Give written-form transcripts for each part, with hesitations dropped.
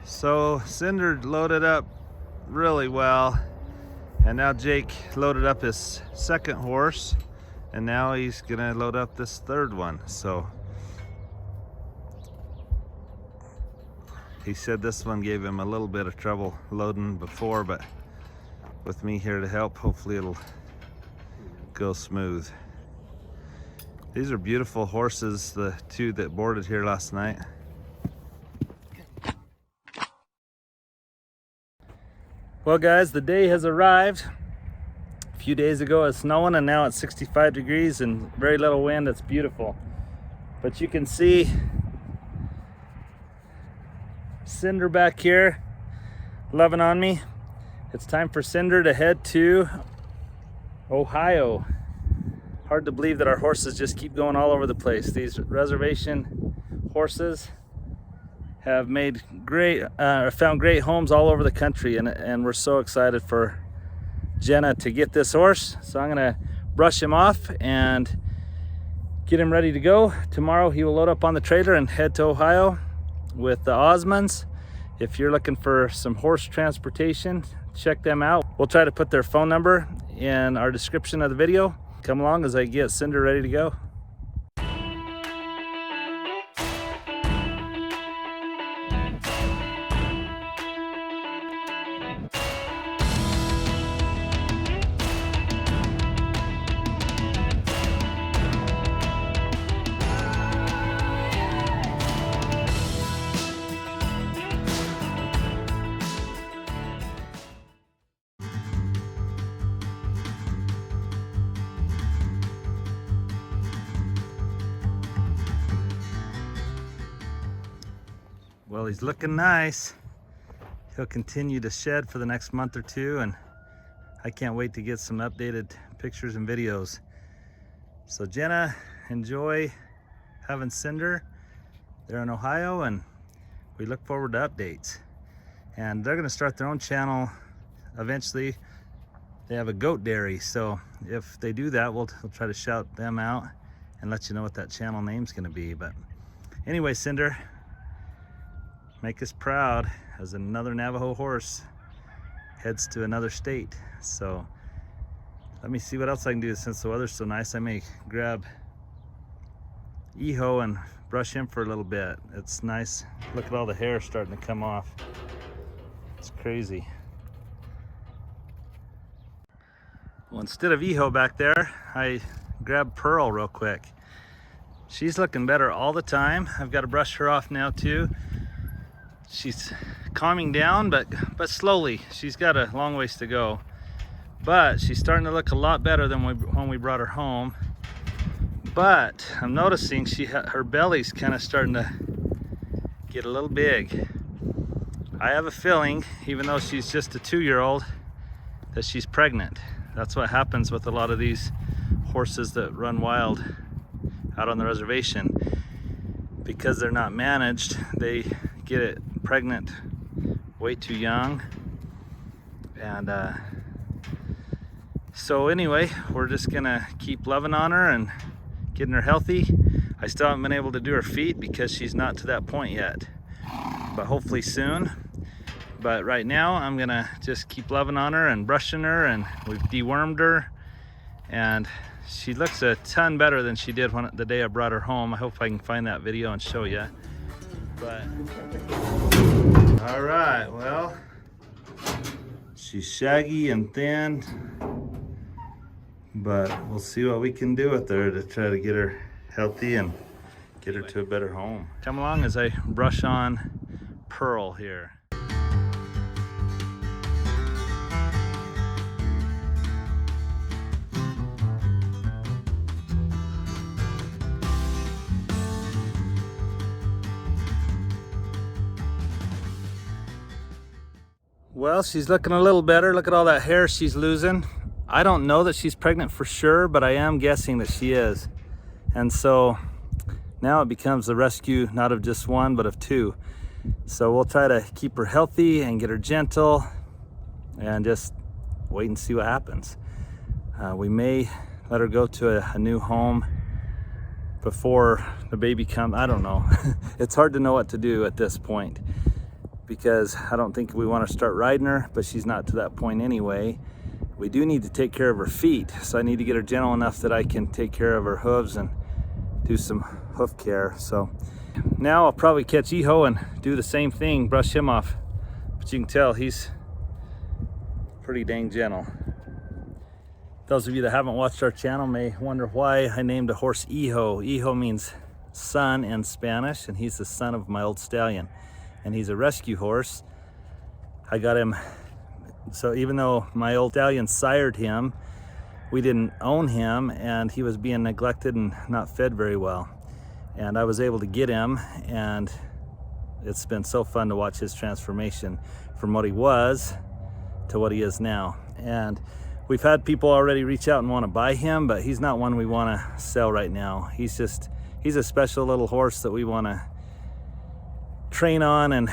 So Cinder loaded up really well, and now Jake loaded up his second horse, and now he's gonna load up this third one. So he said this one gave him a little bit of trouble loading before, but with me here to help, hopefully it'll go smooth. These are beautiful horses, the two that boarded here last night. Well guys, the day has arrived. A few days ago it was snowing, and now it's 65 degrees and very little wind. It's beautiful. But you can see Cinder back here loving on me. It's time for Cinder to head to Ohio. Hard to believe that our horses just keep going all over the place. These reservation horses have made found great homes all over the country, and we're so excited for Jenna to get this horse. So I'm gonna brush him off and get him ready to go. Tomorrow he will load up on the trailer and head to Ohio with the Osmonds. If you're looking for some horse transportation, check them out. We'll try to put their phone number in our description of the video. Come along as I get Cinder ready to go. Well, he's looking nice. He'll continue to shed for the next month or two, and I can't wait to get some updated pictures and videos. So Jenna, enjoy having Cinder there in Ohio, and we look forward to updates. And they're gonna start their own channel eventually. They have a goat dairy, so if they do that, we'll try to shout them out and let you know what that channel name's gonna be. But anyway, Cinder, make us proud as another Navajo horse heads to another state. So let me see what else I can do. Since the weather's so nice, I may grab Eho and brush him for a little bit. It's nice. Look at all the hair starting to come off. It's crazy. Well, instead of Eho back there, I grabbed Pearl real quick. She's looking better all the time. I've got to brush her off now too. She's calming down, but slowly. She's got a long ways to go, but she's starting to look a lot better than when we brought her home. But I'm noticing her belly's kind of starting to get a little big. I have a feeling, even though she's just a 2-year-old, that she's pregnant. That's what happens with a lot of these horses that run wild out on the reservation. Because they're not managed, they get it pregnant way too young. And so anyway, we're just gonna keep loving on her and getting her healthy. I still haven't been able to do her feet because she's not to that point yet, but hopefully soon. But right now I'm gonna just keep loving on her and brushing her, and we've dewormed her, and she looks a ton better than she did the day I brought her home. I hope I can find that video and show you. But all right, well, she's shaggy and thin, but we'll see what we can do with her to try to get her healthy and get her to a better home. Come along as I brush on Pearl here. Well, she's looking a little better. Look at all that hair she's losing. I don't know that she's pregnant for sure, but I am guessing that she is. And so now it becomes a rescue, not of just one, but of two. So we'll try to keep her healthy and get her gentle and just wait and see what happens. We may let her go to a new home before the baby comes. I don't know. It's hard to know what to do at this point. because I don't think we want to start riding her, but she's not to that point anyway. We do need to take care of her feet, so I need to get her gentle enough that I can take care of her hooves and do some hoof care. So now I'll probably catch Eho and do the same thing, brush him off. But you can tell he's pretty dang gentle. Those of you that haven't watched our channel may wonder why I named a horse Eho. Eho means son in Spanish, and he's the son of my old stallion. And he's a rescue horse. I got him, so even though my old stallion sired him, we didn't own him, and he was being neglected and not fed very well. And I was able to get him, and it's been so fun to watch his transformation from what he was to what he is now. And we've had people already reach out and want to buy him, but he's not one we want to sell right now. He's a special little horse that we want to train on and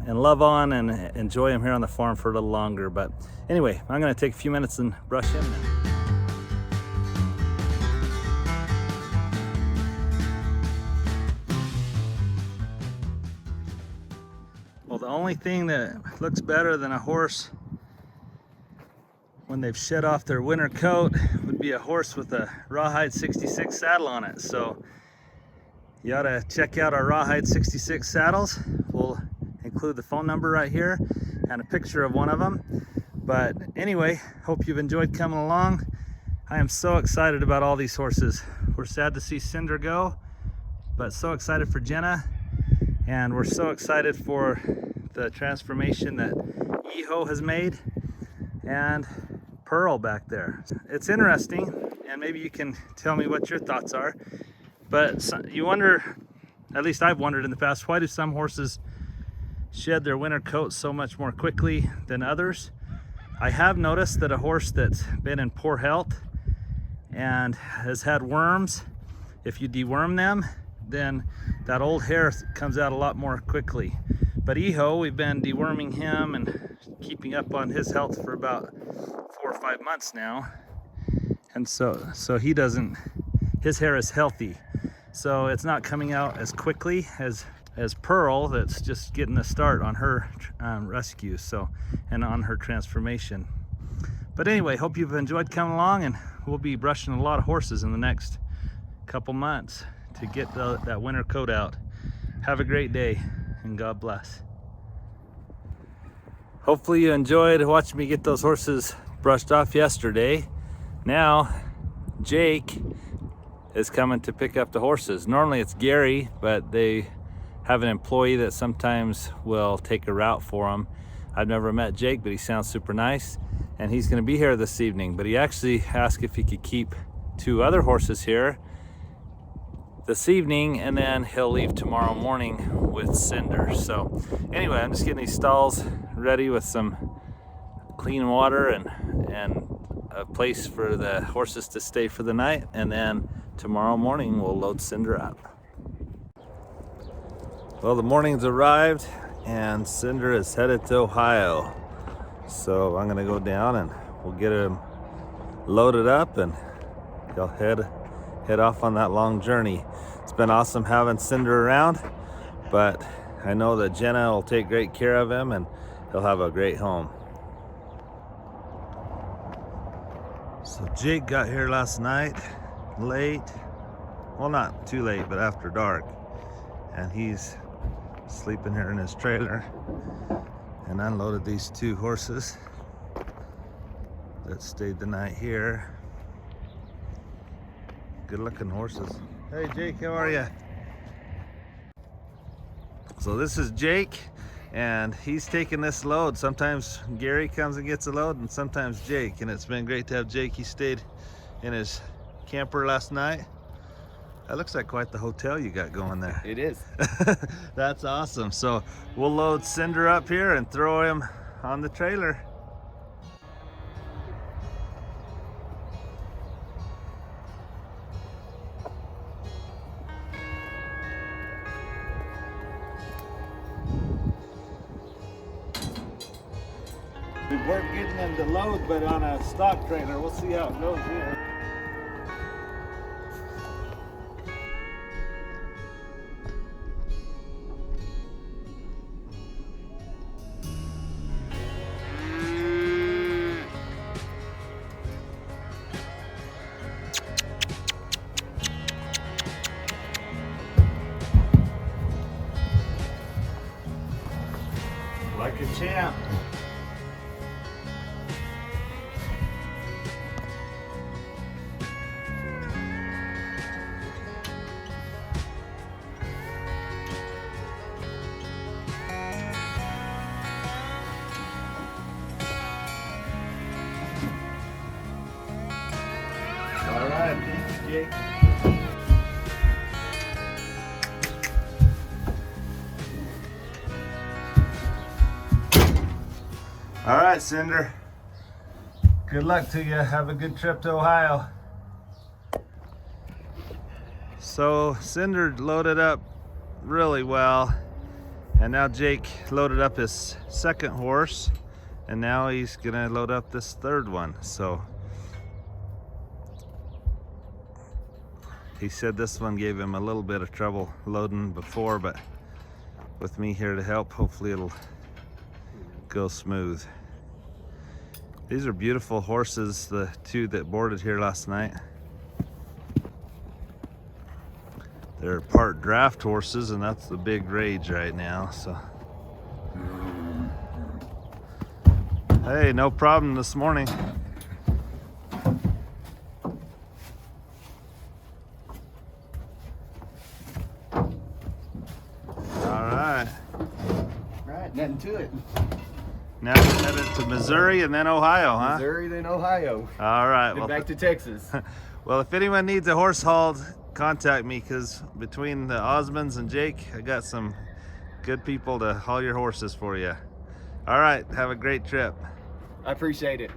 love on and enjoy him here on the farm for a little longer. But anyway, I'm going to take a few minutes and brush him. Well, the only thing that looks better than a horse when they've shed off their winter coat would be a horse with a Rawhide 66 saddle on it. So you ought to check out our Rawhide 66 saddles. We'll include the phone number right here and a picture of one of them. But anyway, hope you've enjoyed coming along. I am so excited about all these horses. We're sad to see Cinder go, but so excited for Jenna. And we're so excited for the transformation that Eho has made, and Pearl back there. It's interesting, and maybe you can tell me what your thoughts are, but you wonder, at least I've wondered in the past, why do some horses shed their winter coat so much more quickly than others? I have noticed that a horse that's been in poor health and has had worms, if you deworm them, then that old hair comes out a lot more quickly. But Eho, we've been deworming him and keeping up on his health for about 4 or 5 months now. And so he doesn't, his hair is healthy. So it's not coming out as quickly as Pearl, that's just getting a start on her rescue, so, and on her transformation. But anyway, hope you've enjoyed coming along, and we'll be brushing a lot of horses in the next couple months to get that winter coat out. Have a great day, and God bless. Hopefully you enjoyed watching me get those horses brushed off yesterday. Now Jake is coming to pick up the horses. Normally it's Gary, but they have an employee that sometimes will take a route for them. I've never met Jake, but he sounds super nice, and he's going to be here this evening. But he actually asked if he could keep 2 other horses here this evening, and then he'll leave tomorrow morning with Cinder. So anyway, I'm just getting these stalls ready with some clean water and a place for the horses to stay for the night, and then tomorrow morning we'll load Cinder up. Well, the morning's arrived and Cinder is headed to Ohio. So I'm gonna go down and we'll get him loaded up, and he'll head off on that long journey. It's been awesome having Cinder around, but I know that Jenna will take great care of him and he'll have a great home. So Jake got here last night late, well, not too late, but after dark, and he's sleeping here in his trailer, and unloaded these 2 horses that stayed the night here. Good looking horses. Hey Jake, how are you? So this is Jake, and he's taking this load. Sometimes Gary comes and gets a load, and sometimes Jake, and it's been great to have Jake. He stayed in his camper last night. That looks like quite the hotel you got going there. It is. That's awesome. So we'll load Cinder up here and throw him on the trailer. We weren't getting them to load, but on a stock trailer. We'll see how it goes here. Like a champ. All right, thanks, Jake. All right, Cinder. Good luck to you. Have a good trip to Ohio. So Cinder loaded up really well, and now Jake loaded up his second horse, and now he's gonna load up this third one. So he said this one gave him a little bit of trouble loading before, but with me here to help, hopefully it'll go smooth. These are beautiful horses, the two that boarded here last night. They're part draft horses, and that's the big rage right now, so. Hey, no problem this morning. All right. Right, nothing to it. Now we're headed to Missouri and then Ohio, huh? Missouri, then Ohio. All right. Then Well, back to Texas. well, if anyone needs a horse hauled, contact me, because between the Osmonds and Jake, I got some good people to haul your horses for you. All right. Have a great trip. I appreciate it.